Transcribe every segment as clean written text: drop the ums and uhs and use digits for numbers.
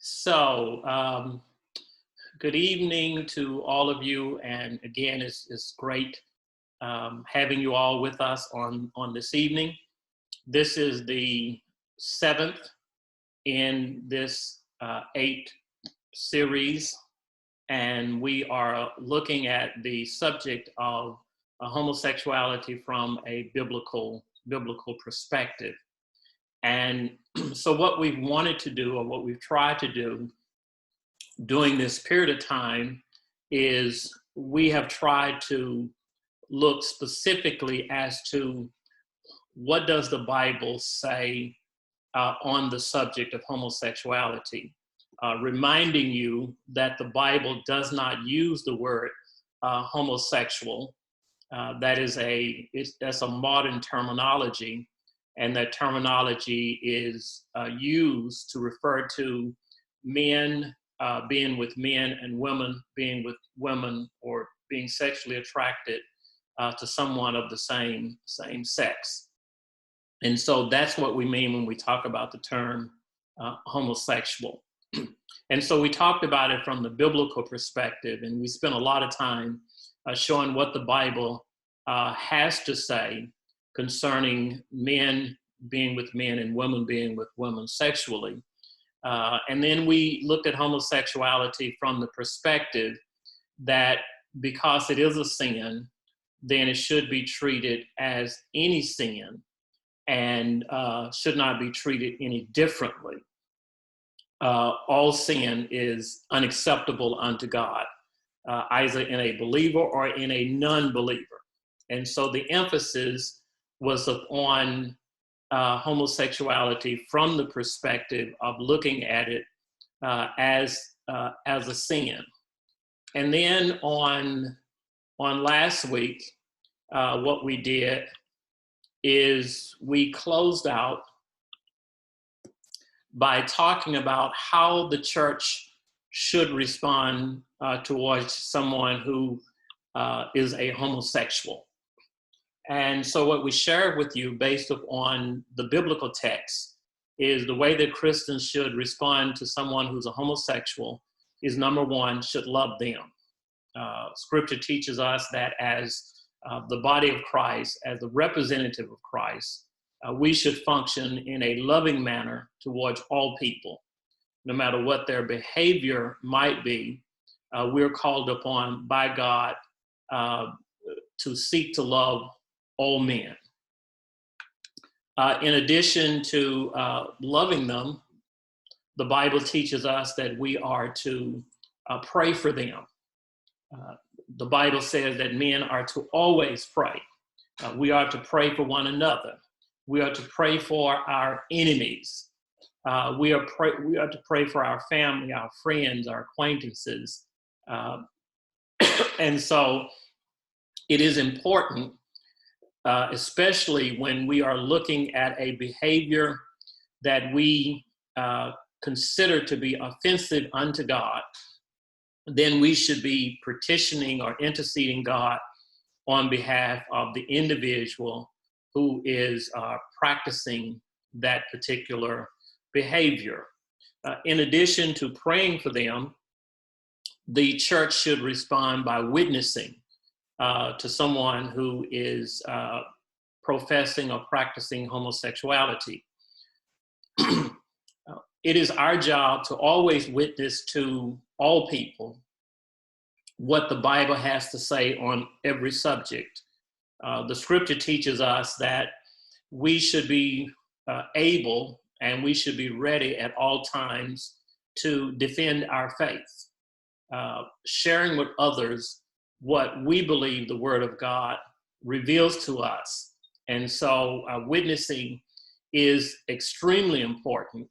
So, good evening to all of you. And again, it's great having you all with us on this evening. This is the seventh in this eight series, and we are looking at the subject of homosexuality from a biblical perspective. And so what we've wanted to do, or what we've tried to do during this period of time, is we have tried to look specifically as to what does the Bible say on the subject of homosexuality, reminding you that the Bible does not use the word homosexual. That's a modern terminology, and that terminology is used to refer to men being with men and women being with women, or being sexually attracted to someone of the same sex. And so that's what we mean when we talk about the term homosexual. And so we talked about it from the biblical perspective, and we spent a lot of time showing what the Bible has to say concerning men being with men and women being with women sexually. And then we looked at homosexuality from the perspective that because it is a sin, then it should be treated as any sin, and should not be treated any differently. All sin is unacceptable unto God, either in a believer or in a non-believer. And so the emphasis was on homosexuality from the perspective of looking at it as a sin. And then on last week, what we did is we closed out by talking about how the church should respond towards someone who is a homosexual. And so what we shared with you based upon the biblical text is the way that Christians should respond to someone who's a homosexual is, number one, should love them. Scripture teaches us that as the body of Christ, as the representative of Christ, we should function in a loving manner towards all people, no matter what their behavior might be. We're called upon by God to seek to love all men. In addition to loving them, the Bible teaches us that we are to pray for them. The Bible says that men are to always pray. We are to pray for one another. We are to pray for our enemies. We are to pray for our family, our friends, our acquaintances. And so it is important, especially when we are looking at a behavior that we consider to be offensive unto God, then we should be petitioning or interceding God on behalf of the individual who is practicing that particular behavior. In addition to praying for them, the church should respond by witnessing to someone who is professing or practicing homosexuality. It is our job to always witness to all people what the Bible has to say on every subject. The scripture teaches us that we should be able and we should be ready at all times to defend our faith, sharing with others what we believe the Word of God reveals to us. And so witnessing is extremely important.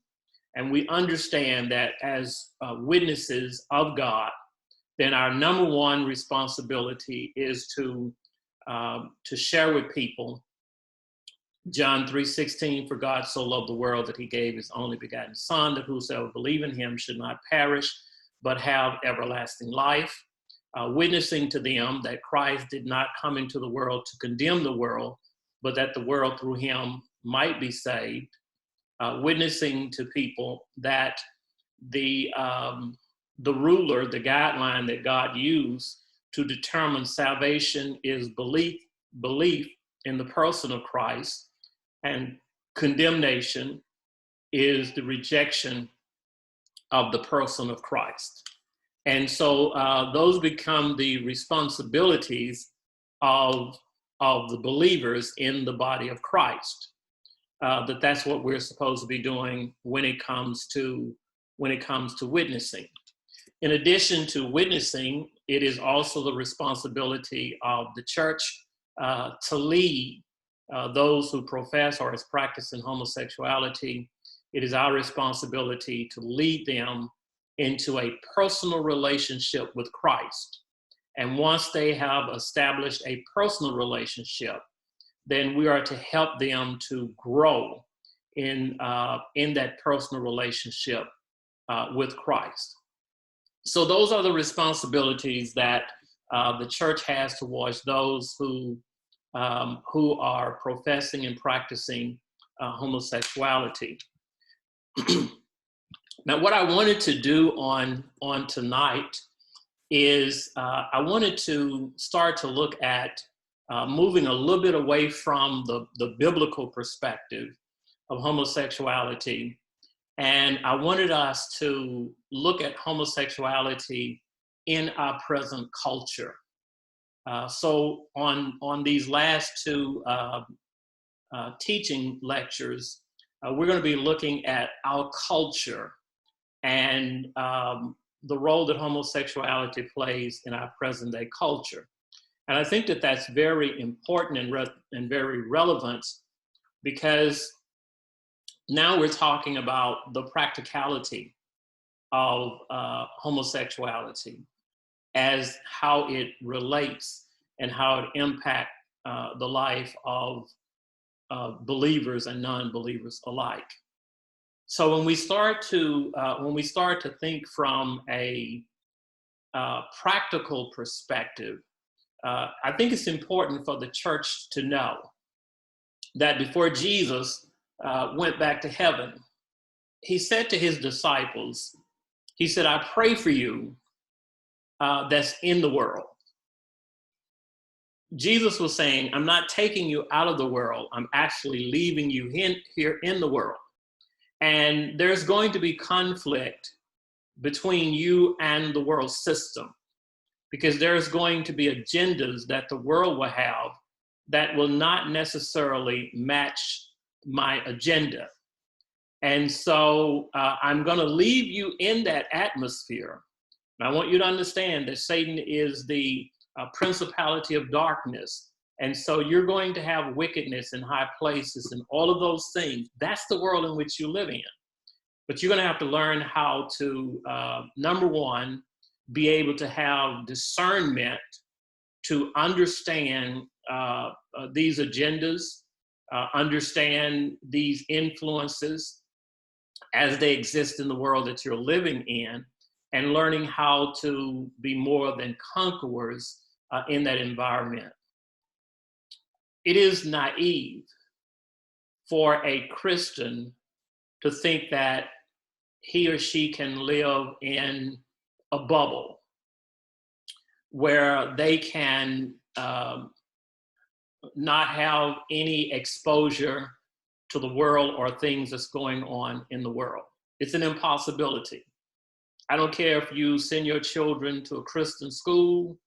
And we understand that as witnesses of God, then our number one responsibility is to share with people John 3:16, for God so loved the world that he gave his only begotten Son, that whosoever believe in him should not perish, but have everlasting life. Witnessing to them that Christ did not come into the world to condemn the world, but that the world through him might be saved. Witnessing to people that the ruler, the guideline that God used to determine salvation is belief in the person of Christ, and condemnation is the rejection of the person of Christ. And so those become the responsibilities of the believers in the body of Christ. That's what we're supposed to be doing when it comes to witnessing. In addition to witnessing, it is also the responsibility of the church to lead those who profess or is practicing homosexuality. It is our responsibility to lead them into a personal relationship with Christ. And once they have established a personal relationship, then we are to help them to grow in that personal relationship with Christ. So those are the responsibilities that the church has towards those who are professing and practicing homosexuality. Now, what I wanted to do on tonight is I wanted to start to look at moving a little bit away from the biblical perspective of homosexuality. And I wanted us to look at homosexuality in our present culture. So on these last two teaching lectures, we're going to be looking at our culture and the role that homosexuality plays in our present day culture. And I think that that's very important and very relevant, because now we're talking about the practicality of homosexuality as how it relates and how it impacts the life of believers and non-believers alike. So when we start to think from a practical perspective, I think it's important for the church to know that before Jesus went back to heaven, he said to his disciples, he said, "I pray for you that's in the world." Jesus was saying, I'm not taking you out of the world. I'm actually leaving you here in the world. And there's going to be conflict between you and the world system, because there's going to be agendas that the world will have that will not necessarily match my agenda. And so I'm going to leave you in that atmosphere. And I want you to understand that Satan is the principality of darkness. And so you're going to have wickedness in high places and all of those things. That's the world in which you live in. But you're going to have to learn how to, number one, be able to have discernment to understand these agendas, understand these influences as they exist in the world that you're living in, and learning how to be more than conquerors in that environment. It is naive for a Christian to think that he or she can live in a bubble where they can not have any exposure to the world or things that's going on in the world. It's an impossibility. I don't care if you send your children to a Christian school.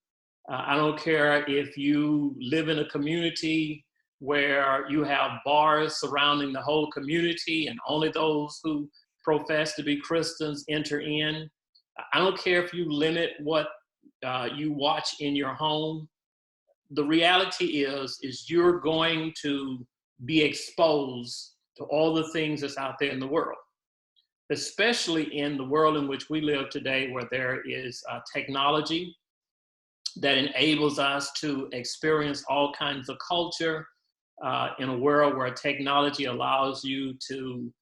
I don't care if you live in a community where you have bars surrounding the whole community and only those who profess to be Christians enter in. I don't care if you limit what you watch in your home. The reality is you're going to be exposed to all the things that's out there in the world, especially in the world in which we live today, where there is technology that enables us to experience all kinds of culture in a world where technology allows you to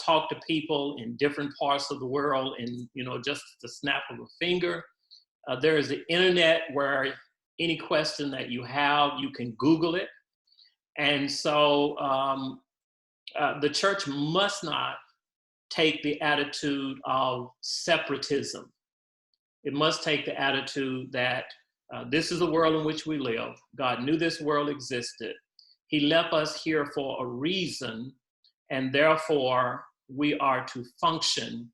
talk to people in different parts of the world in just the snap of a finger. There is the internet where any question that you have, you can Google it. And so the church must not take the attitude of separatism. It must take the attitude that this is the world in which we live. God knew this world existed. He left us here for a reason, and therefore we are to function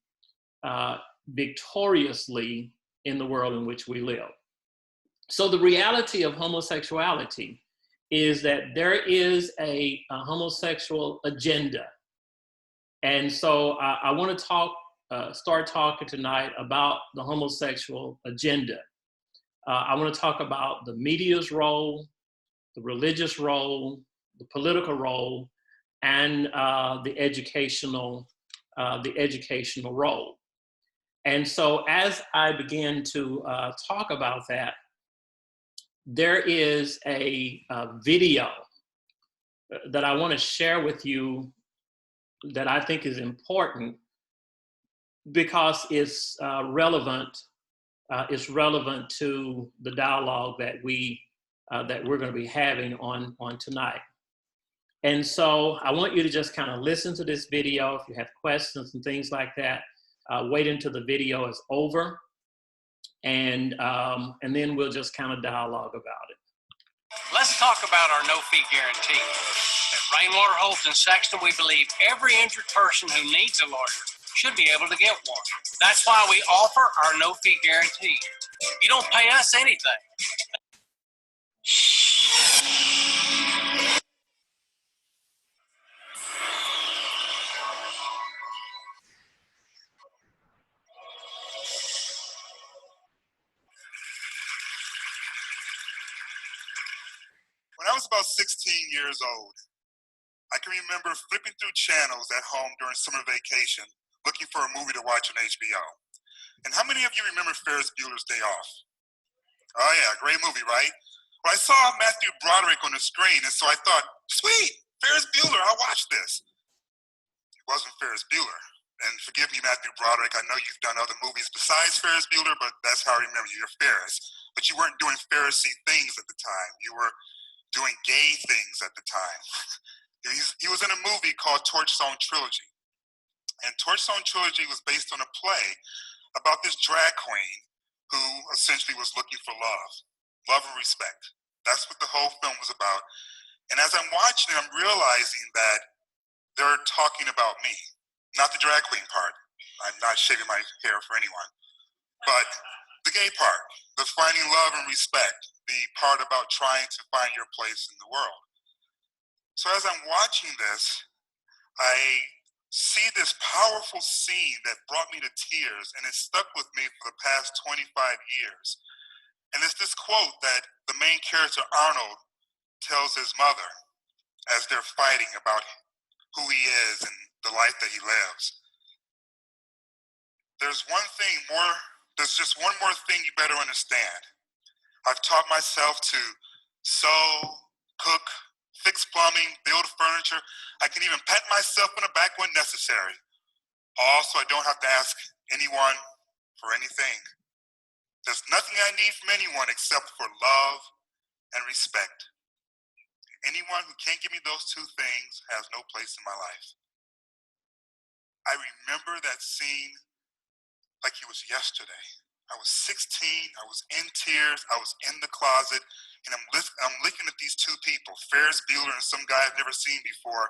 victoriously in the world in which we live. So the reality of homosexuality is that there is a homosexual agenda. And so I want to start talking tonight about the homosexual agenda. I want to talk about the media's role, the religious role, the political role, and the educational role. And so as I begin to talk about that, there is a video that I want to share with you that I think is important because it's relevant. It's relevant to the dialogue that we're going to be having on tonight. And so I want you to just kind of listen to this video. If you have questions and things like that, wait until the video is over, and then we'll just kind of dialogue about it. Let's talk about our no-fee guarantee. At Rainwater, Holt, and Sexton, we believe every injured person who needs a lawyer should be able to get one. That's why we offer our no-fee guarantee. You don't pay us anything. When I was about 16 years old, I can remember flipping through channels at home during summer vacation, looking for a movie to watch on HBO. And how many of you remember Ferris Bueller's Day Off? Oh yeah, great movie, right? Well, I saw Matthew Broderick on the screen, and so I thought, sweet, Ferris Bueller, I'll watch this. It wasn't Ferris Bueller. And forgive me, Matthew Broderick, I know you've done other movies besides Ferris Bueller, but that's how I remember you. You're Ferris. But you weren't doing Pharisee things at the time. You were doing gay things at the time. He was in a movie called Torchstone Trilogy. And Torchstone Trilogy was based on a play about this drag queen who essentially was looking for love and respect. That's what the whole film was about. And as I'm watching it, I'm realizing that they're talking about me, not the drag queen part. I'm not shaving my hair for anyone, but the gay part, the finding love and respect, the part about trying to find your place in the world. So as I'm watching this, I see this powerful scene that brought me to tears, and it stuck with me for the past 25 years. And it's this quote that the main character, Arnold, tells his mother as they're fighting about who he is and the life that he lives. There's just one more thing you better understand. I've taught myself to sew, cook, fix plumbing, build furniture. I can even pat myself on the back when necessary. Also, I don't have to ask anyone for anything. There's nothing I need from anyone except for love and respect. Anyone who can't give me those two things has no place in my life. I remember that scene like it was yesterday. I was 16, I was in tears, I was in the closet, and I'm looking at these two people, Ferris Bueller and some guy I've never seen before,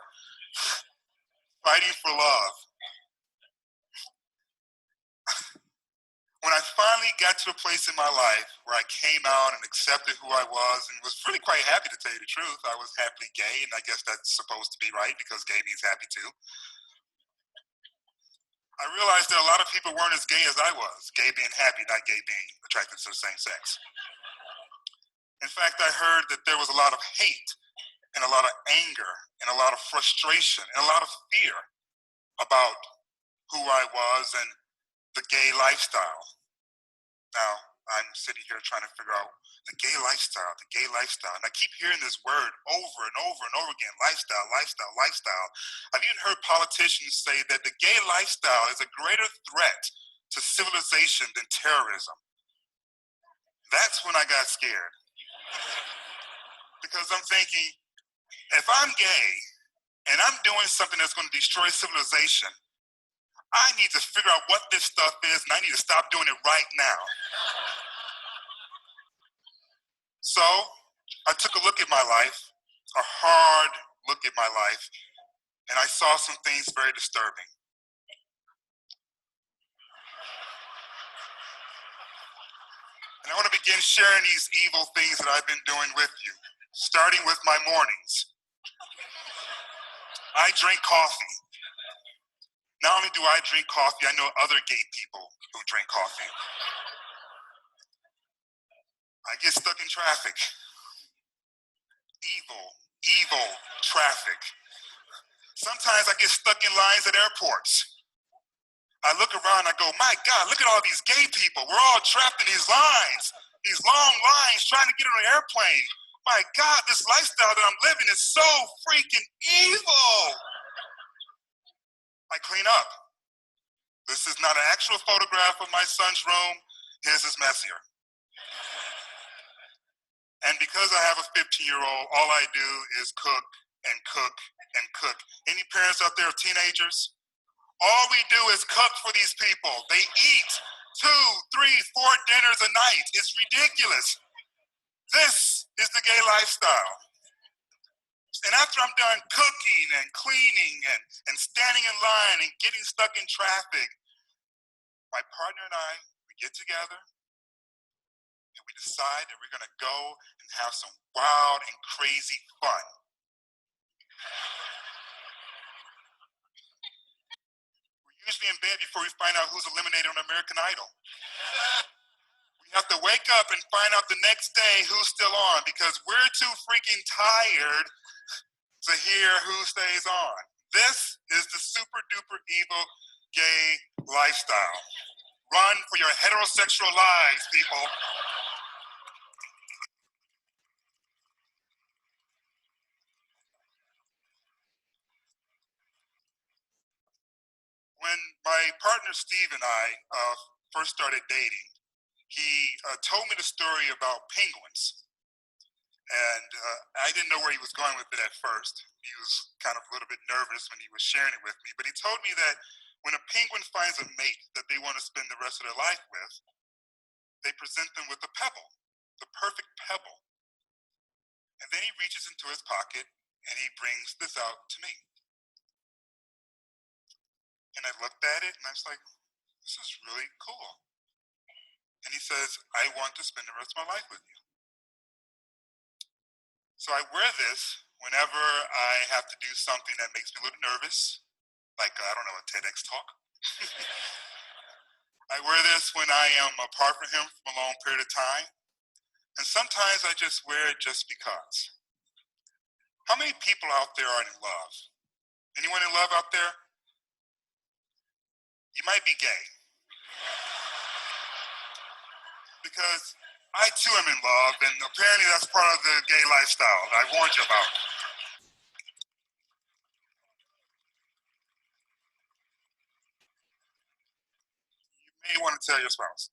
fighting for love. When I finally got to a place in my life where I came out and accepted who I was and was really quite happy, to tell you the truth. I was happily gay, and I guess that's supposed to be right because gay means happy too. I realized that a lot of people weren't as gay as I was, gay being happy, not gay being attracted to the same sex. In fact, I heard that there was a lot of hate and a lot of anger and a lot of frustration and a lot of fear about who I was and the gay lifestyle. Now, I'm sitting here trying to figure out the gay lifestyle. And I keep hearing this word over and over and over again, lifestyle. I've even heard politicians say that the gay lifestyle is a greater threat to civilization than terrorism. That's when I got scared. Because I'm thinking, if I'm gay and I'm doing something that's going to destroy civilization, I need to figure out what this stuff is, and I need to stop doing it right now. So I took a look at my life, a hard look at my life, and I saw some things very disturbing. And I want to begin sharing these evil things that I've been doing with you, starting with my mornings. I drink coffee. Not only do I drink coffee, I know other gay people who drink coffee. I get stuck in traffic. Evil traffic. Sometimes I get stuck in lines at airports. I look around and I go, my God, look at all these gay people. We're all trapped in these lines, these long lines trying to get on an airplane. My God, this lifestyle that I'm living is so freaking evil. I clean up. This is not an actual photograph of my son's room. His is messier. And because I have a 15-year-old, all I do is cook and cook and cook. Any parents out there of teenagers? All we do is cook for these people. They eat 2, 3, 4 dinners a night. It's ridiculous. This is the gay lifestyle. And after I'm done cooking and cleaning and standing in line and getting stuck in traffic, my partner and I, we get together and we decide that we're gonna go and have some wild and crazy fun. We're usually in bed before we find out who's eliminated on American Idol. We have to wake up and find out the next day who's still on because we're too freaking tired to hear who stays on. This is the super duper evil gay lifestyle. Run for your heterosexual lives, people. When my partner Steve and I first started dating, he told me the story about penguins. And I didn't know where he was going with it at first. He was kind of a little bit nervous when he was sharing it with me. But he told me that when a penguin finds a mate that they want to spend the rest of their life with, they present them with a pebble, the perfect pebble. And then he reaches into his pocket and he brings this out to me. And I looked at it and I was like, this is really cool. And he says, I want to spend the rest of my life with you. So I wear this whenever I have to do something that makes me a little nervous, like, I don't know, a TEDx talk. I wear this when I am apart from him for a long period of time. And sometimes I just wear it just because. How many people out there are in love? Anyone in love out there? You might be gay. Because I too am in love, and apparently that's part of the gay lifestyle that I warned you about. You may want to tell your spouse.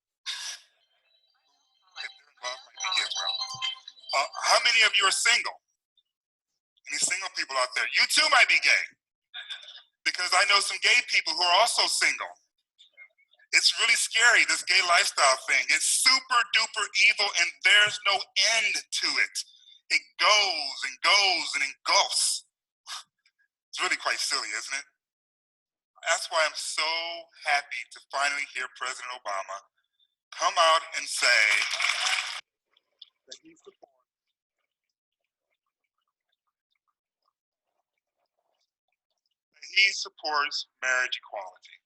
If they're in love, might be gay as well. How many of you are single? Any single people out there? You too might be gay. Because I know some gay people who are also single. It's really scary, this gay lifestyle thing. It's super duper evil and there's no end to it. It goes and goes and engulfs. It's really quite silly, isn't it? That's why I'm so happy to finally hear President Obama come out and say that he supports marriage equality.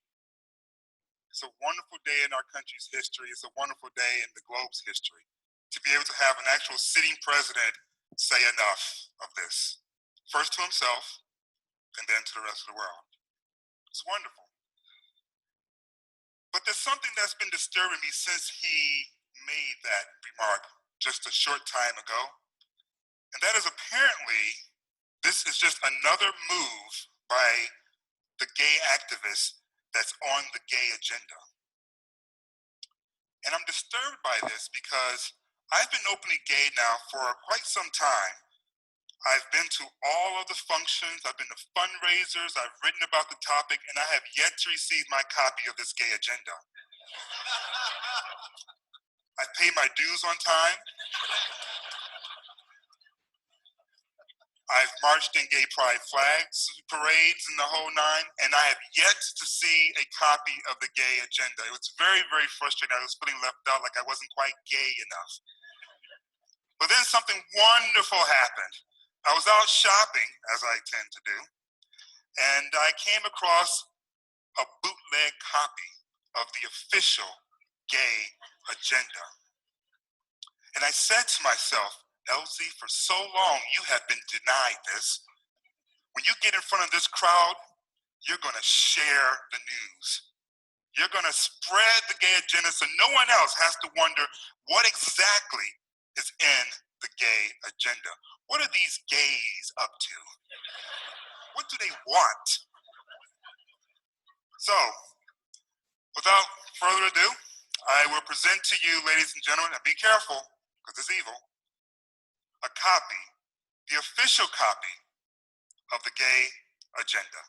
It's a wonderful day in our country's history. It's a wonderful day in the globe's history to be able to have an actual sitting president say enough of this. First to himself, and then to the rest of the world. It's wonderful. But there's something that's been disturbing me since he made that remark just a short time ago. And that is apparently, this is just another move by the gay activists that's on the gay agenda. And I'm disturbed by this because I've been openly gay now for quite some time. I've been to all of the functions, I've been to fundraisers, I've written about the topic, and I have yet to receive my copy of this gay agenda. I've paid my dues on time. I've marched in gay pride flags, parades, and the whole nine, and I have yet to see a copy of the gay agenda. It was very, very frustrating. I was feeling left out, like I wasn't quite gay enough. But then something wonderful happened. I was out shopping, as I tend to do, and I came across a bootleg copy of the official gay agenda. And I said to myself, Elsie, for so long you have been denied this. When you get in front of this crowd, you're going to share the news. You're going to spread the gay agenda so no one else has to wonder what exactly is in the gay agenda. What are these gays up to? What do they want? So, without further ado, I will present to you, ladies and gentlemen, and be careful, because it's evil, a copy, the official copy of the gay agenda.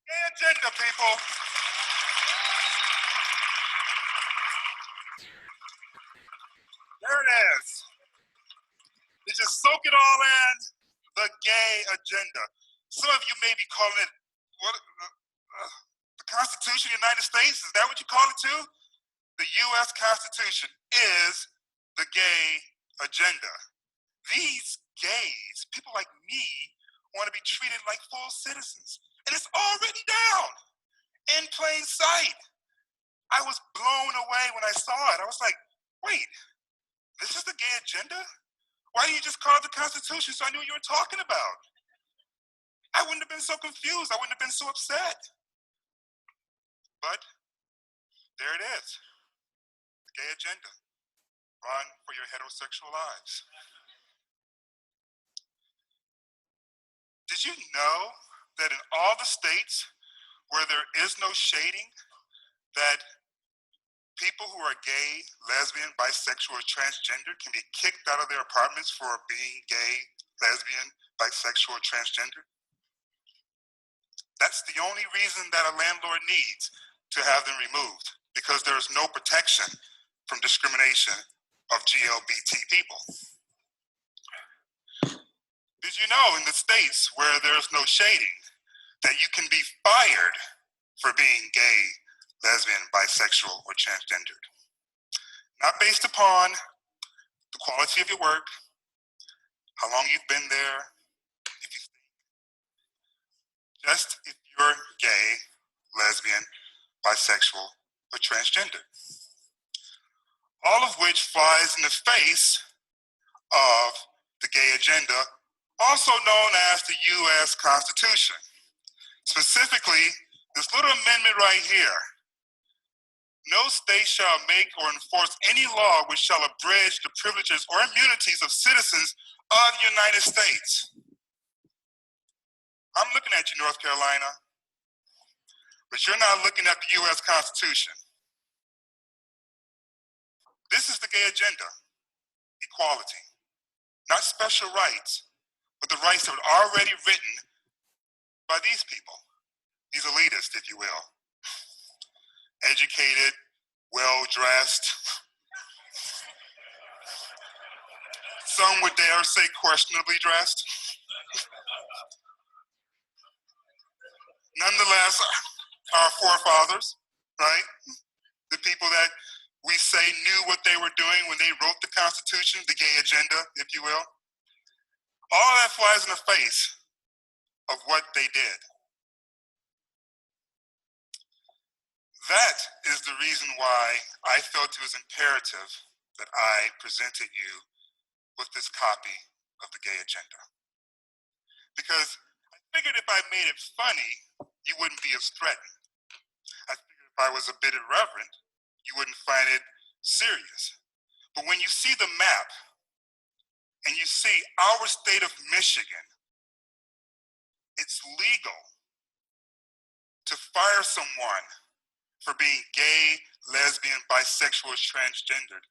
Gay agenda, people. There it is. You just soak it all in, the gay agenda. Some of you may be calling it, the Constitution of the United States? Is that what you call it too? The U.S. Constitution is the gay agenda. These gays, people like me, want to be treated like full citizens. And it's already down in plain sight. I was blown away when I saw it. I was like, wait, this is the gay agenda? Why didn't you just call it the Constitution so I knew what you were talking about? I wouldn't have been so confused. I wouldn't have been so upset. But there it is, the gay agenda. Run for your heterosexual lives. Did you know that in all the states where there is no shading, that people who are gay, lesbian, bisexual, or transgender can be kicked out of their apartments for being gay, lesbian, bisexual, or transgender? That's the only reason that a landlord needs to have them removed, because there is no protection from discrimination of GLBT people. Did you know in the states where there's no shading that you can be fired for being gay, lesbian, bisexual, or transgendered? Not based upon the quality of your work, how long you've been there, if you just if you're gay, lesbian, bisexual, or transgender. All of which flies in the face of the gay agenda, also known as the U.S. Constitution. Specifically, this little amendment right here. No state shall make or enforce any law which shall abridge the privileges or immunities of citizens of the United States. I'm looking at you, North Carolina, but you're not looking at the U.S. Constitution. This is the gay agenda, equality. Not special rights, but the rights that were already written by these people, these elitists, if you will. Educated, well-dressed. Some would dare say questionably dressed. Nonetheless, our forefathers, right? The people that we say knew what they were doing when they wrote the Constitution, the gay agenda, if you will. All that flies in the face of what they did. That is the reason why I felt it was imperative that I presented you with this copy of the gay agenda. Because I figured if I made it funny, you wouldn't be as threatened. I figured if I was a bit irreverent, you wouldn't find it serious. But when you see the map and you see our state of Michigan, it's legal to fire someone for being gay, lesbian, bisexual, or transgendered.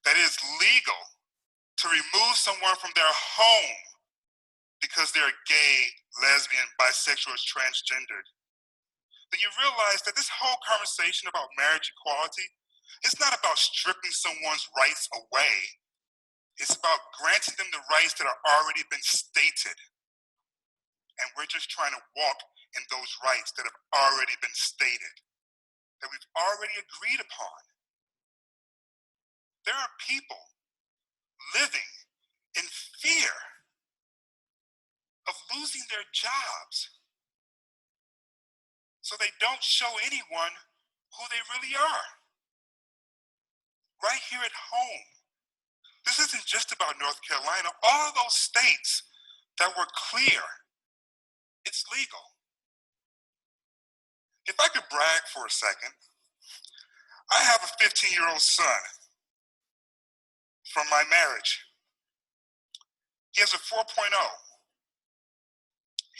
That is legal to remove someone from their home because they're gay, lesbian, bisexual, or transgendered. But you realize that this whole conversation about marriage equality, it's not about stripping someone's rights away. It's about granting them the rights that are already been stated. And we're just trying to walk in those rights that have already been stated, that we've already agreed upon. There are people living in fear of losing their jobs, so they don't show anyone who they really are. Right here at home. This isn't just about North Carolina. All of those states that were clear, it's legal. If I could brag for a second, I have a 15-year-old son from my marriage. He has a 4.0.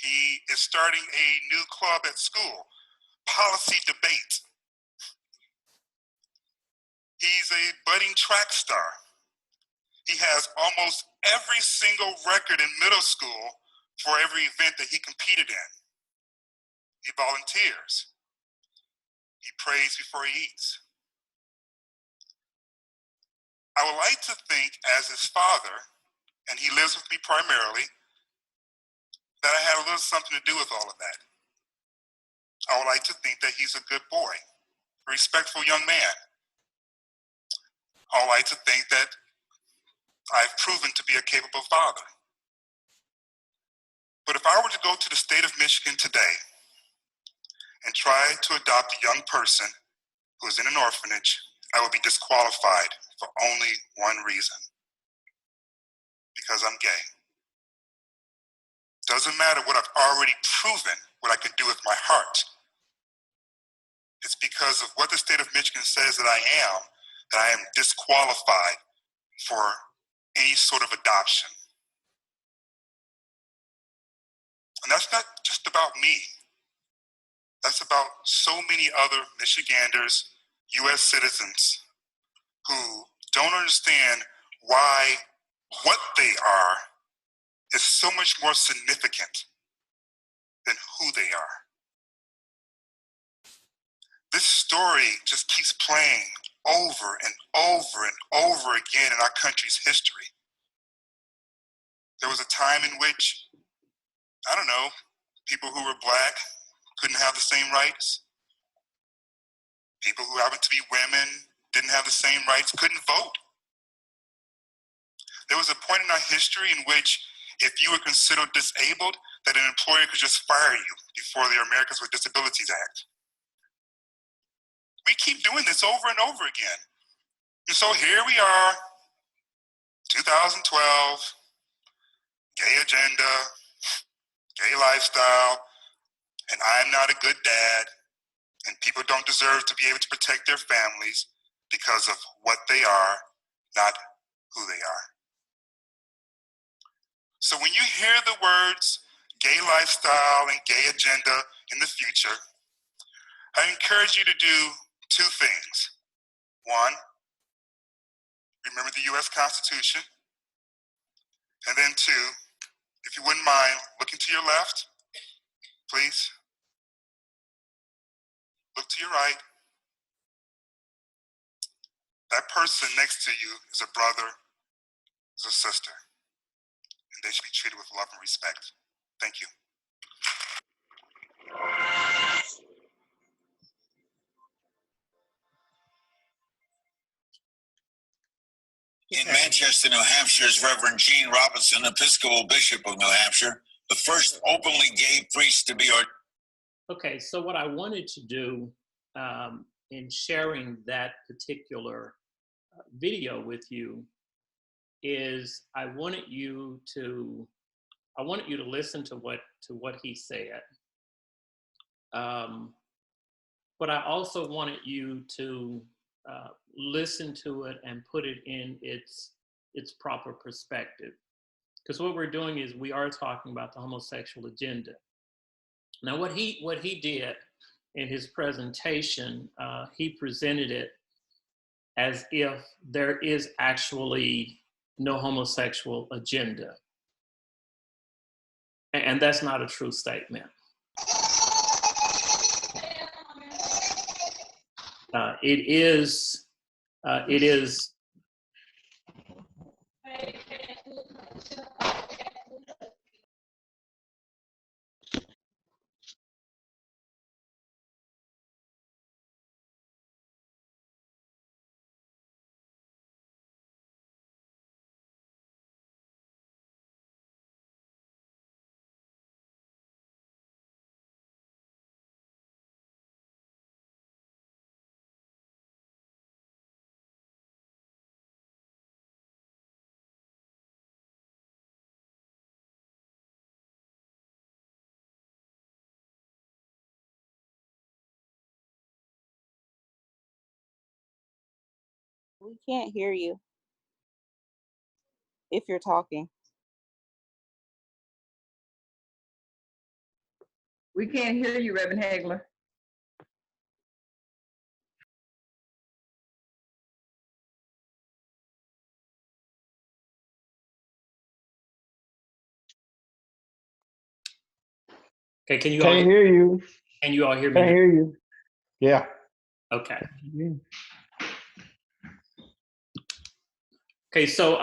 He is starting a new club at school, policy debate. He's a budding track star. He has almost every single record in middle school for every event that he competed in. He volunteers. He prays before he eats. I would like to think, as his father, and he lives with me primarily, that I had a little something to do with all of that. I would like to think that he's a good boy, a respectful young man. I would like to think that I've proven to be a capable father. But if I were to go to the state of Michigan today and try to adopt a young person who is in an orphanage, I would be disqualified for only one reason: because I'm gay. Doesn't matter what I've already proven, what I can do with my heart. It's because of what the state of Michigan says that I am disqualified for any sort of adoption. And that's not just about me. That's about so many other Michiganders, US citizens, who don't understand why what they are is so much more significant than who they are. This story just keeps playing over and over and over again in our country's history. There was a time in which, I don't know, people who were black couldn't have the same rights. People who happened to be women didn't have the same rights, couldn't vote. There was a point in our history in which if you were considered disabled, that an employer could just fire you before the Americans with Disabilities Act. We keep doing this over and over again. And so here we are, 2012, gay agenda, gay lifestyle, and I'm not a good dad, and people don't deserve to be able to protect their families because of what they are, not who they are. So when you hear the words gay lifestyle and gay agenda in the future, I encourage you to do two things. One, remember the US Constitution. And then two, if you wouldn't mind looking to your left, please. Look to your right. That person next to you is a brother, is a sister, and they should be treated with love and respect. Thank you. In Manchester, New Hampshire, is Reverend Gene Robinson, Episcopal Bishop of New Hampshire, the first openly gay priest to be ordained. Okay, so what I wanted to do in sharing that particular video with you is I wanted you to listen to what he said. But I also wanted you to listen to it and put it in its proper perspective. Because what we're doing is we are talking about the homosexual agenda. Now, what he did in his presentation, he presented it as if there is actually no homosexual agenda. And that's not a true statement. It is. We can't hear you if you're talking. We can't hear you, Reverend Hagler. Okay, can you Can't all hear you. can you all hear me Can't now? hear you. Yeah. Okay. Okay, so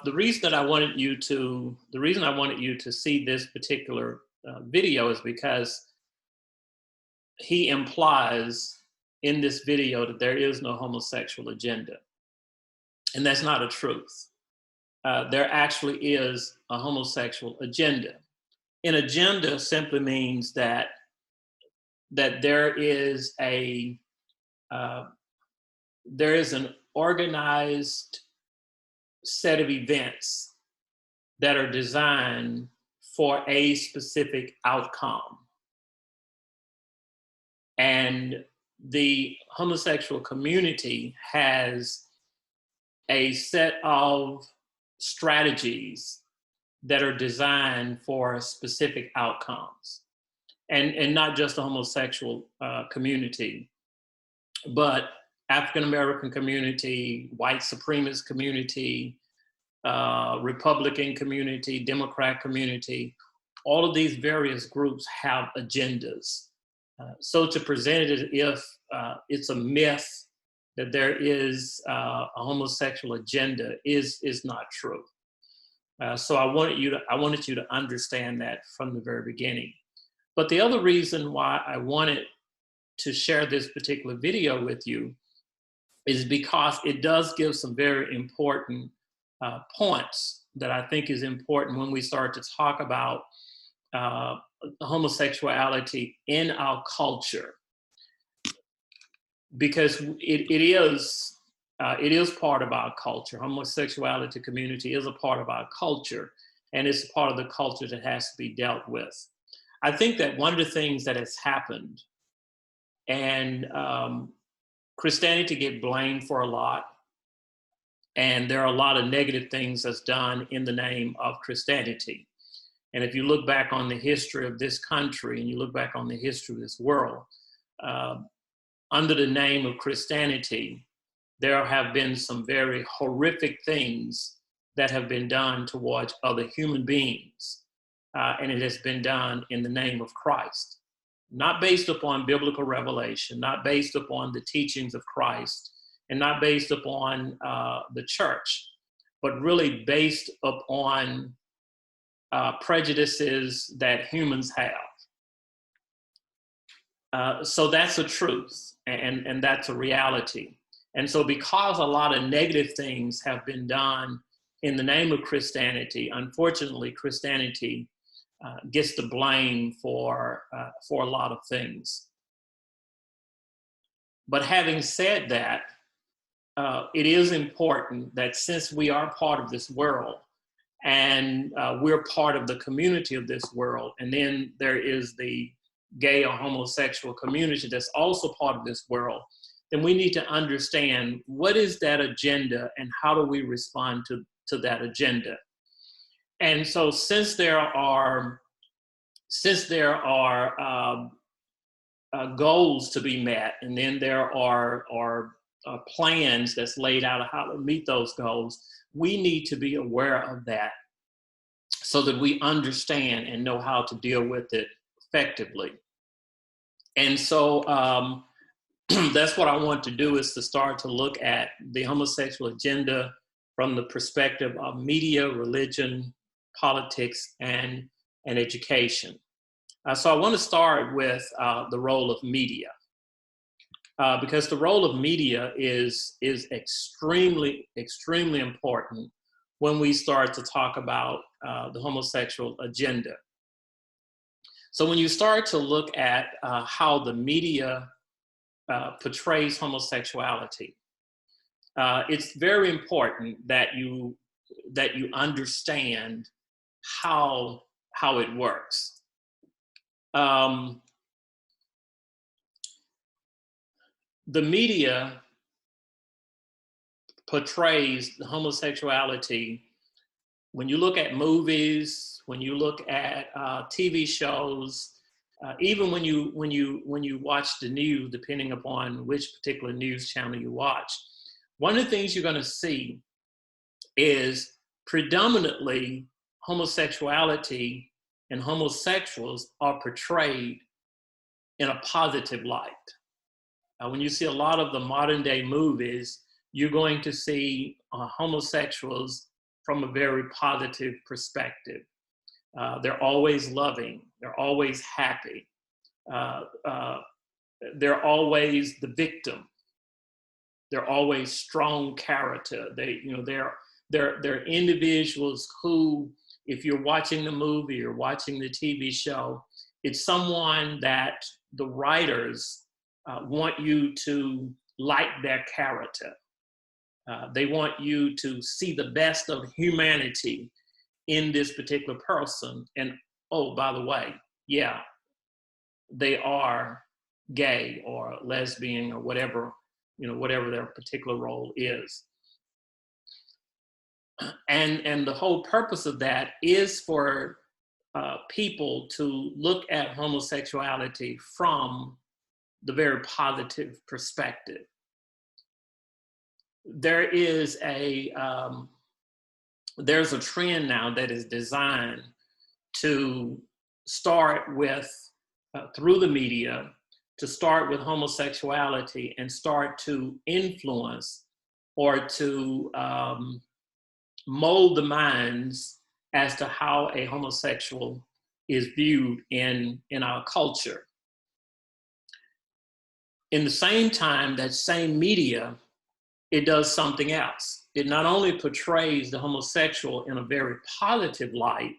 the reason I wanted you to see this particular video is because he implies in this video that there is no homosexual agenda, and that's not a truth. There actually is a homosexual agenda. An agenda simply means that there is an organized set of events that are designed for a specific outcome. And the homosexual community has a set of strategies that are designed for specific outcomes. And not just the homosexual community, but African-American community, white supremacist community, Republican community, Democrat community, all of these various groups have agendas. So to present it as if it's a myth that there is a homosexual agenda is not true. So I wanted you to understand that from the very beginning. But the other reason why I wanted to share this particular video with you is because it does give some very important points that I think is important when we start to talk about homosexuality in our culture, because it is part of our culture. Homosexuality community is a part of our culture, and it's a part of the culture that has to be dealt with. I think that one of the things that has happened, and Christianity get blamed for a lot, and there are a lot of negative things that's done in the name of Christianity. And if you look back on the history of this country and you look back on the history of this world, under the name of Christianity, there have been some very horrific things that have been done towards other human beings. And it has been done in the name of Christ, not based upon biblical revelation, not based upon the teachings of Christ, and not based upon the church, but really based upon prejudices that humans have. So that's a truth, and that's a reality. And so because a lot of negative things have been done in the name of Christianity, unfortunately, Christianity gets the blame for a lot of things. But having said that, it is important that since we are part of this world, and we're part of the community of this world, and then there is the gay or homosexual community that's also part of this world, then we need to understand what is that agenda and how do we respond to that agenda. And so since there are goals to be met, and then there are plans that's laid out of how to meet those goals, we need to be aware of that so that we understand and know how to deal with it effectively. And so that's what I want to do, is to start to look at the homosexual agenda from the perspective of media, religion, politics, and education. So I want to start with the role of media, because the role of media is extremely, extremely important when we start to talk about the homosexual agenda. So when you start to look at how the media portrays homosexuality, it's very important that you understand how it works. The media portrays the homosexuality. When you look at movies, when you look at TV shows, even when you watch the news, depending upon which particular news channel you watch, one of the things you're going to see is predominantly homosexuality and homosexuals are portrayed in a positive light. When you see a lot of the modern day movies, you're going to see homosexuals from a very positive perspective. They're always loving. They're always happy. They're always the victim. They're always strong character. They're individuals who, if you're watching the movie or watching the TV show, it's someone that the writers want you to like their character. They want you to see the best of humanity in this particular person. And oh, by the way, yeah, they are gay or lesbian or whatever, whatever their particular role is. And the whole purpose of that is for people to look at homosexuality from the very positive perspective. There's a trend now that is designed to start with, through the media, to start with homosexuality and start to influence or to mold the minds as to how a homosexual is viewed in our culture. In the same time, that same media, it does something else. It not only portrays the homosexual in a very positive light,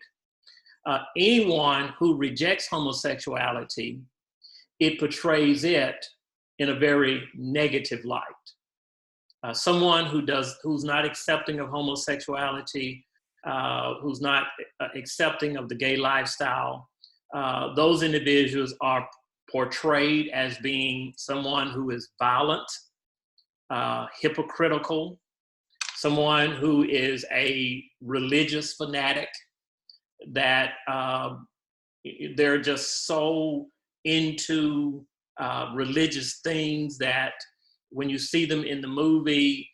anyone who rejects homosexuality, it portrays it in a very negative light. Someone who's not accepting of homosexuality, who's not accepting of the gay lifestyle, those individuals are portrayed as being someone who is violent, hypocritical, someone who is a religious fanatic, that they're just so into religious things that when you see them in the movie,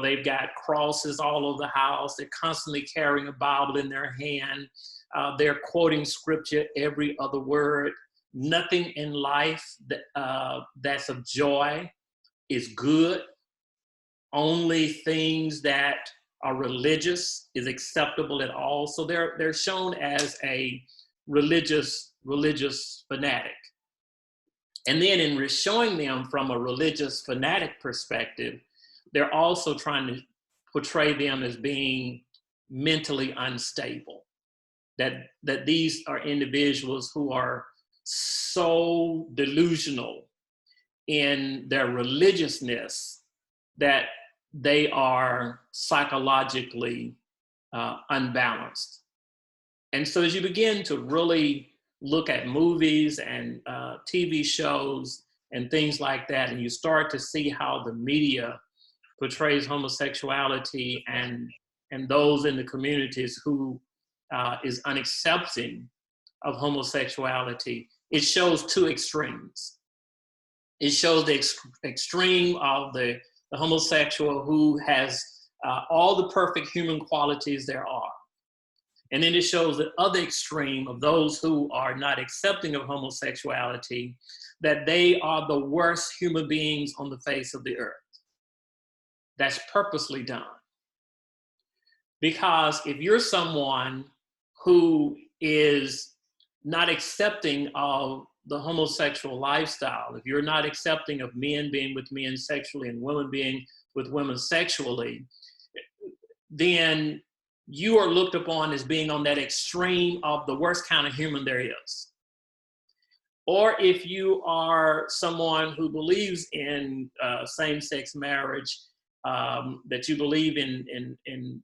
they've got crosses all over the house. They're constantly carrying a Bible in their hand. They're quoting scripture every other word. Nothing in life that's of joy is good. Only things that are religious is acceptable at all. So they're shown as a religious fanatic. And then in showing them from a religious fanatic perspective, they're also trying to portray them as being mentally unstable. That these are individuals who are so delusional in their religiousness that they are psychologically unbalanced. And so as you begin to really look at movies and TV shows and things like that, and you start to see how the media portrays homosexuality and those in the communities who is unaccepting of homosexuality, it shows two extremes. It shows the extreme of the homosexual who has all the perfect human qualities there are. And then it shows the other extreme of those who are not accepting of homosexuality, that they are the worst human beings on the face of the earth. That's purposely done. Because if you're someone who is not accepting of the homosexual lifestyle, if you're not accepting of men being with men sexually and women being with women sexually, then you are looked upon as being on that extreme of the worst kind of human there is. Or if you are someone who believes in same-sex marriage, that you believe in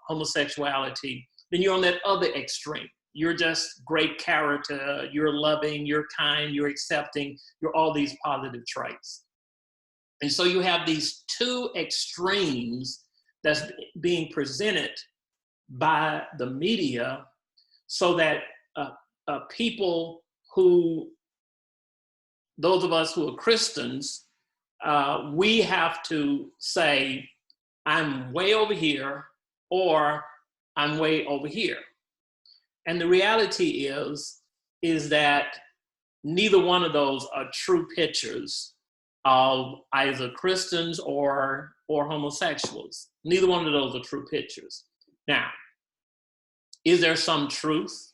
homosexuality, then you're on that other extreme. You're just great character, you're loving, you're kind, you're accepting, you're all these positive traits. And so you have these two extremes that's being presented by the media, so that people who, those of us who are Christians, we have to say, I'm way over here, or I'm way over here. And the reality is that neither one of those are true pictures of either Christians or homosexuals. Neither one of those are true pictures. Now, is there some truth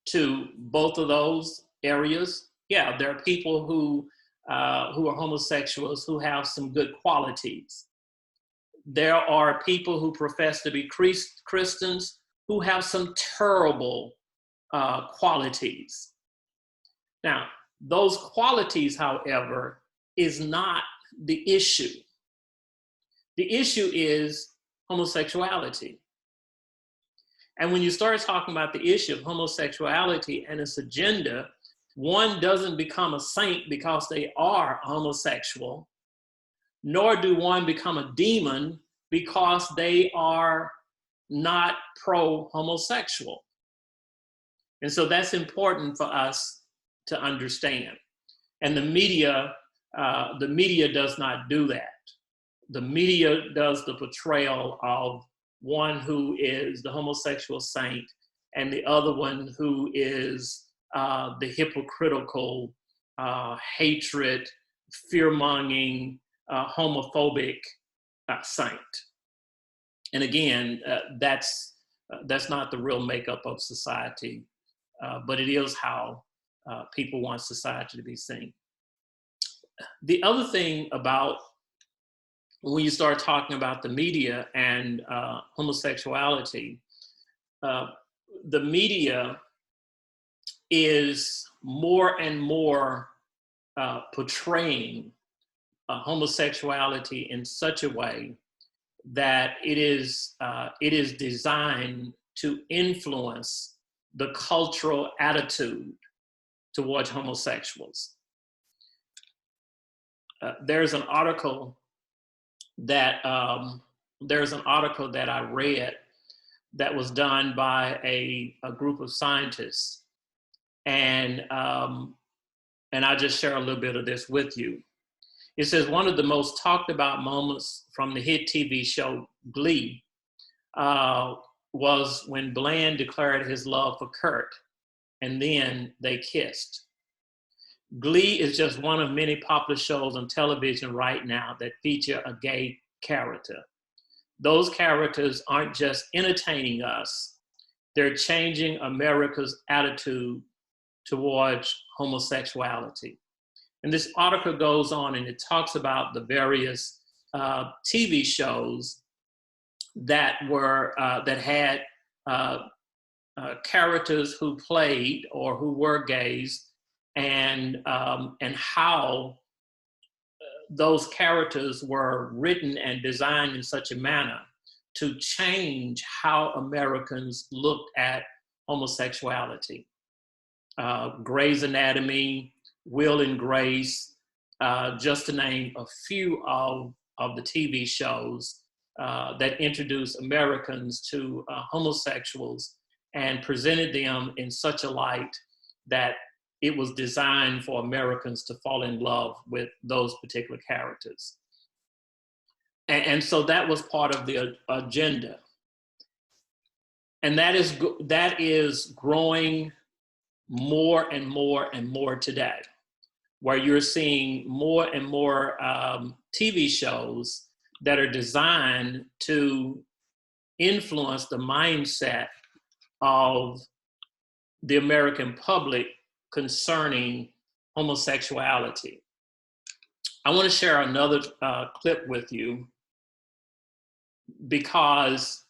to both of those areas? Yeah, there are people who are homosexuals who have some good qualities. There are people who profess to be Christians who have some terrible qualities. Now, those qualities, however, is not the issue. The issue is homosexuality. And when you start talking about the issue of homosexuality and its agenda, one doesn't become a saint because they are homosexual, nor do one become a demon because they are not pro-homosexual. And so that's important for us to understand. And the media does not do that. The media does the portrayal of one who is the homosexual saint and the other one who is the hypocritical, hatred, fear-mongering, homophobic saint. And again, that's not the real makeup of society, but it is how people want society to be seen. The other thing about when you start talking about the media and homosexuality, the media is more and more portraying homosexuality in such a way that it is designed to influence the cultural attitude towards homosexuals. There's an article that I read that was done by a group of scientists, and I'll just share a little bit of this with you. It says one of the most talked about moments from the hit TV show Glee was when Bland declared his love for Kurt, and then they kissed. Glee is just one of many popular shows on television right now that feature a gay character. Those characters aren't just entertaining us, they're changing America's attitude towards homosexuality. And this article goes on and it talks about the various TV shows that had characters who played or who were gays, and how those characters were written and designed in such a manner to change how Americans looked at homosexuality. Grey's Anatomy, Will and Grace, just to name a few of the TV shows that introduced Americans to homosexuals and presented them in such a light that it was designed for Americans to fall in love with those particular characters. And so that was part of the agenda. And that is growing more and more and more today, where you're seeing more and more TV shows that are designed to influence the mindset of the American public concerning homosexuality. I want to share another clip with you, because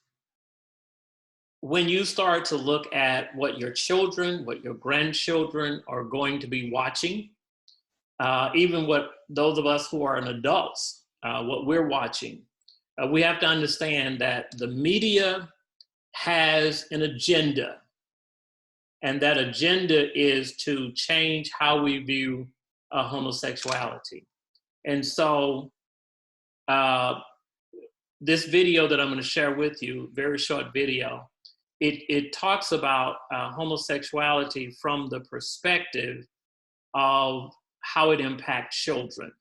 when you start to look at what your children, what your grandchildren are going to be watching, even what those of us who are adults, what we're watching, we have to understand that the media has an agenda, and that agenda is to change how we view homosexuality. And so this video that I'm going to share with you, very short video, it talks about homosexuality from the perspective of how it impacts children.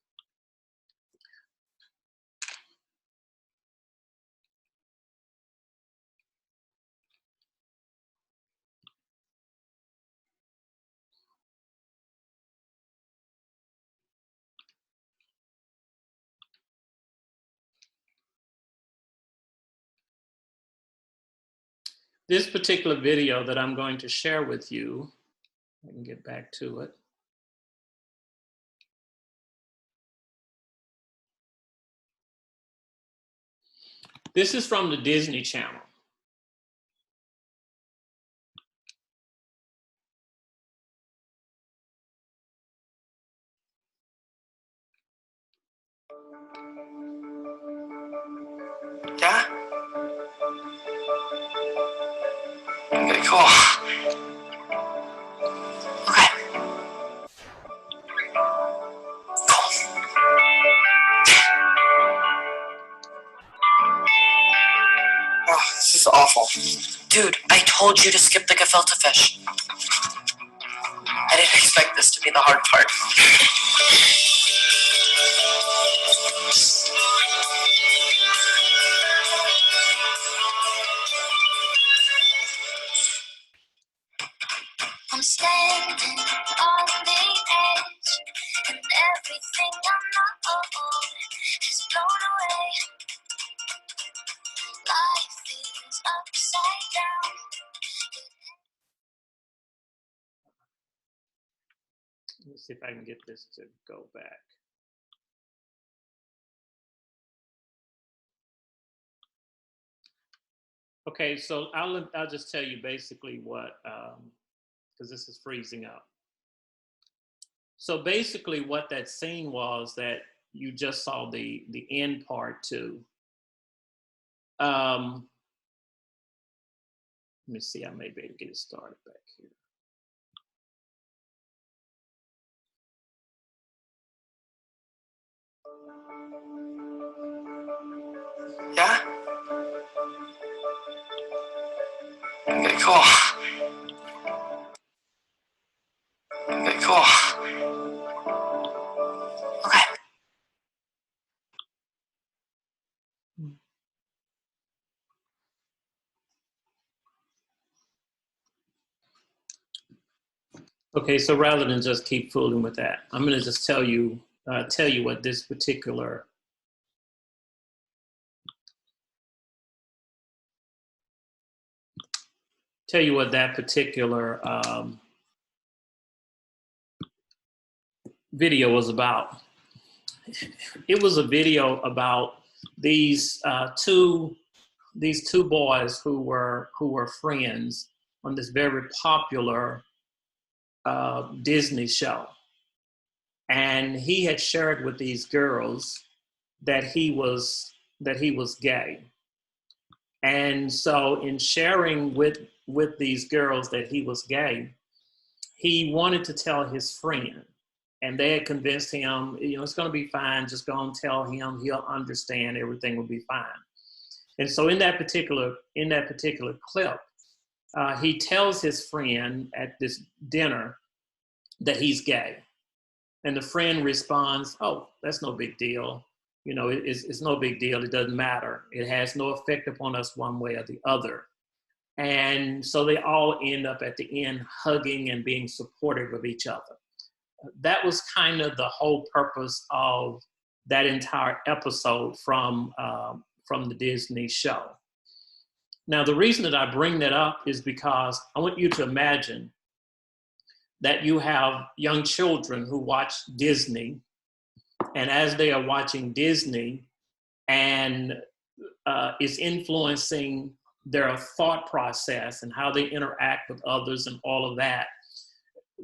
This particular video that I'm going to share with you, I can get back to it. This is from the Disney Channel. Yeah? Okay, cool. Okay. Cool. Oh, this is awful. Dude, I told you to skip the gefilte fish. I didn't expect this to be the hard part. I'm standing on the edge, and everything I know is blown away. Life is upside down. Let me see if I can get this to go back. Okay, so I'll just tell you basically what, because this is freezing up. So basically what that scene was that you just saw the end part to. Let me see, I may be able to get it started back here. Yeah? Okay, cool. Okay, cool. Okay. Okay, so rather than just keep fooling with that, I'm going to just tell you what this particular video was about. It was a video about these two boys who were friends on this very popular Disney show, and he had shared with these girls that he was gay. And so in sharing with these girls that he was gay, he wanted to tell his friend, and they had convinced him, you know, it's going to be fine. Just go and tell him; he'll understand. Everything will be fine. And so, in that particular clip, he tells his friend at this dinner that he's gay, and the friend responds, "Oh, that's no big deal. You know, it's no big deal. It doesn't matter. It has no effect upon us one way or the other." And so they all end up at the end hugging and being supportive of each other. That was kind of the whole purpose of that entire episode from the Disney show. Now, the reason that I bring that up is because I want you to imagine that you have young children who watch Disney, and as they are watching Disney, and it's influencing their thought process and how they interact with others and all of that,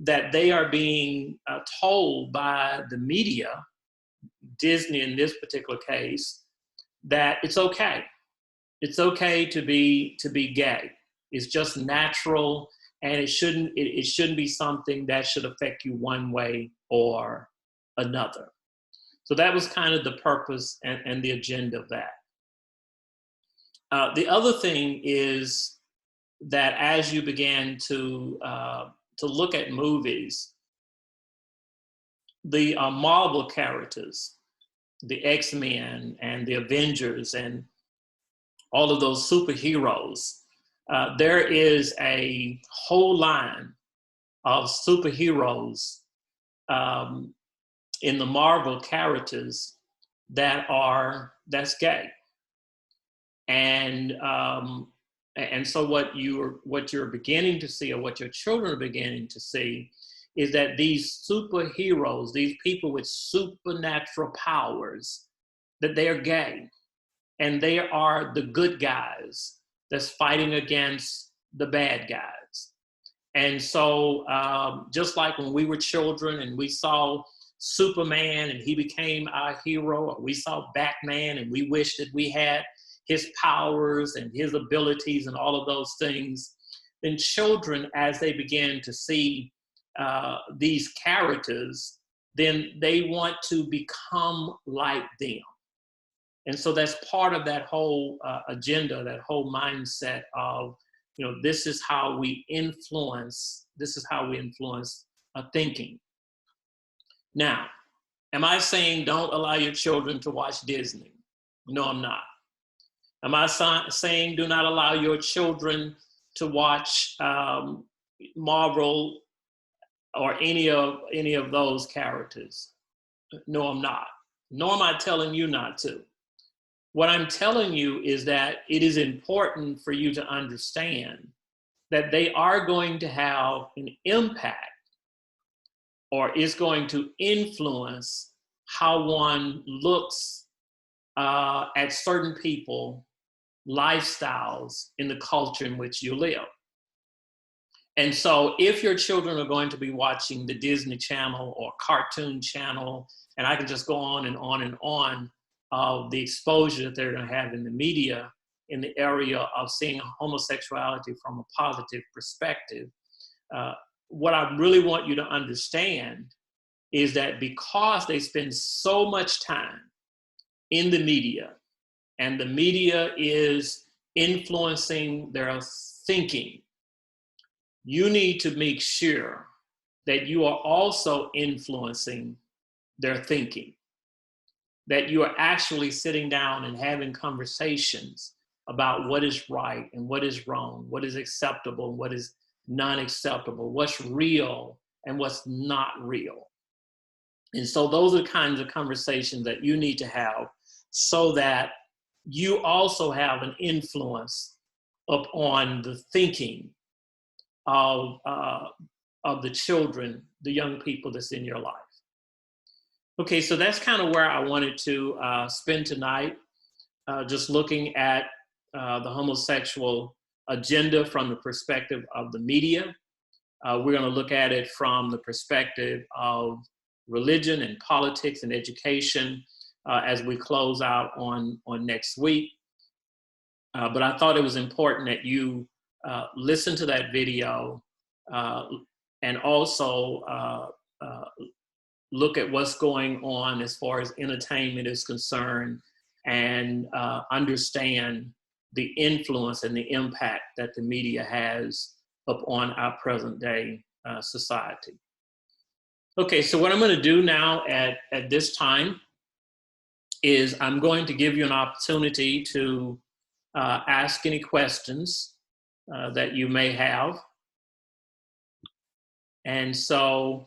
that they are being told by the media, Disney in this particular case, that it's okay. It's okay to be gay. It's just natural, and it shouldn't be something that should affect you one way or another. So that was kind of the purpose and the agenda of that. The other thing is that as you began to look at movies, the Marvel characters, the X-Men and the Avengers and all of those superheroes, there is a whole line of superheroes in the Marvel characters that's gay. And so what you're beginning to see, or what your children are beginning to see, is that these superheroes, these people with supernatural powers, that they are gay, and they are the good guys that's fighting against the bad guys. And so just like when we were children and we saw Superman and he became our hero, or we saw Batman and we wished that we had his powers and his abilities and all of those things, then children, as they begin to see these characters, then they want to become like them. And so that's part of that whole agenda, that whole mindset of, you know, this is how we influence thinking. Now, am I saying don't allow your children to watch Disney? No, I'm not. Am I saying do not allow your children to watch Marvel or any of those characters? No, I'm not. Nor am I telling you not to. What I'm telling you is that it is important for you to understand that they are going to have an impact, or is going to influence how one looks at certain people, lifestyles in the culture in which you live. And so if your children are going to be watching the Disney Channel or Cartoon Channel, and I can just go on and on and on of the exposure that they're going to have in the media in the area of seeing homosexuality from a positive perspective, what I really want you to understand is that because they spend so much time in the media, and the media is influencing their thinking, you need to make sure that you are also influencing their thinking, that you are actually sitting down and having conversations about what is right and what is wrong, what is acceptable and what is non-acceptable, what's real and what's not real. And so those are the kinds of conversations that you need to have, so that you also have an influence upon the thinking of the children, the young people that's in your life. Okay, so that's kind of where I wanted to spend tonight, just looking at the homosexual agenda from the perspective of the media. We're going to look at it from the perspective of religion and politics and education as we close out on next week. But I thought it was important that you listen to that video, and also look at what's going on as far as entertainment is concerned, and understand the influence and the impact that the media has upon our present day society. Okay, so what I'm going to do now at this time is I'm going to give you an opportunity to ask any questions that you may have. And so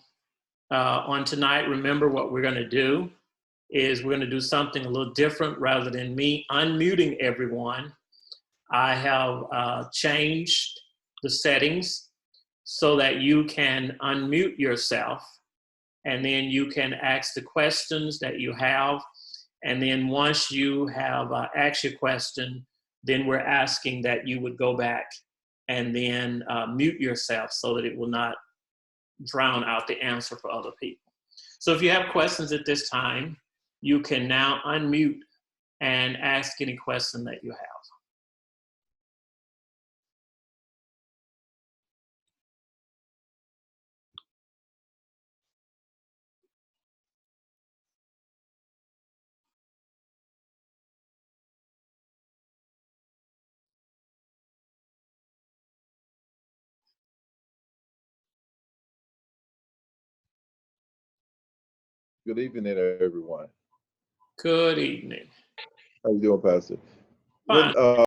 on tonight, remember what we're going to do is we're going to do something a little different. Rather than me unmuting everyone, I have changed the settings so that you can unmute yourself, and then you can ask the questions that you have. And then once you have asked your question, then we're asking that you would go back and then mute yourself so that it will not drown out the answer for other people. So if you have questions at this time, you can now unmute and ask any question that you have. Good evening, everyone. Good evening. How you doing, Pastor? Fine.